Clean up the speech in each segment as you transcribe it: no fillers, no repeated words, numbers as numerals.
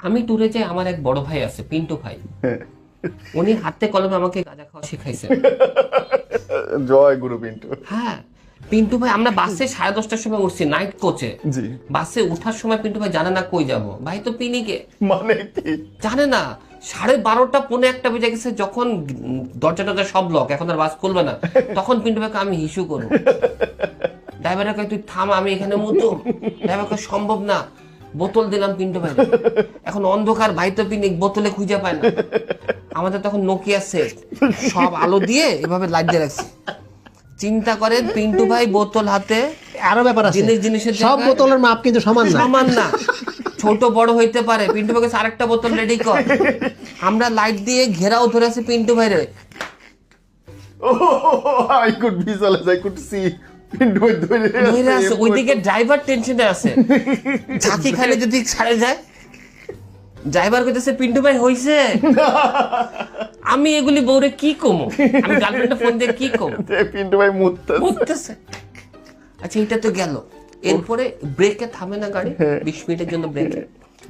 আমি ট্যুরে যাই, আমার এক বড় ভাই আছে, পিন্টু ভাই। উনি হাতে কলমে আমাকে গাঁজা খাওয়া শিখাইছে। জয় গুরু পিন্টু। হ্যাঁ, পিন্টু ভাই, আমরা বাসে 10:30টার সময় উঠছি নাইট কোচে। জি। বাসে উঠার সময় পিন্টু ভাই জানে না কই যাব, ভাই তো পিনিকে মানে কি? জানে না। 12:30 পৌনে 1টা বেজে গেছে, যখন দরজা টরজা সব লক, এখন আর বাস খুলবে না, তখন পিন্টু ভাইকে আমি হিসু করবো। ড্রাইভারকে কই তুই থাম, আমি এখানে মুতুম। ড্রাইভারকে সম্ভব না, বোতল দিলাম পিন্টু ভাই। এখন অন্ধকার, ভাই তো পিনিক, বোতলে খুঁজে পায় না। আমাদের তখন নোকিয়া সেট, সব আলো দিয়ে এভাবে লাইট দিয়ে রাখছি। চিন্তা করেন, পিন্টু ভাই বোতল হাতে, আরো ব্যাপার আছে, জিনিসের সব জায়গায় বোতলের মাপ কিন্তু সমান না। সমান না, ছোট বড় হইতে পারে। পিন্টু ভাইকে আরেকটা বোতল রেডি কর। আমরা লাইট দিয়ে ঘেরাও ধরে আছি পিন্টু ভাইরে। I could visualize, I could see Pintu ভাই ধরে ধরে আছে, ওইদিকে ড্রাইভার টেনশনে আছে, ঝাঁকি খাইলে যদি ছাড়ে যায়। ড্রাইভার কইতেছে পিন্টু ভাই হইছে। আমি এগুলি বউরে কি কমো, আমি গার্লফ্রেন্ডে ফোন দিয়ে কি কমো, পিন্টু ভাই মুততেছে। আচ্ছা, এটা তো গেল। এরপরে ব্রেকে থামে না গাড়ি, 20 মিনিটের জন্য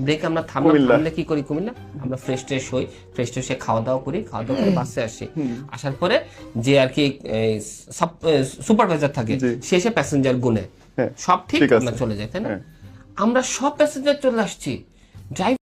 ব্রেকে আমরা থামলে কি করি, কুমিল্লা আমরা ফ্রেশ ট্রেশ হই, ফ্রেশ ট্রেশে খাওয়া দাওয়া করি, খাওয়া দাওয়া করে বাসে আসি। আসার পরে যে আর কি সুপারভাইজার থাকে, সে এসে প্যাসেঞ্জার গুনে সব ঠিক, আমরা চলে যাই, তাই না? আমরা সব প্যাসেঞ্জার চলে আসছি, ড্রাইভার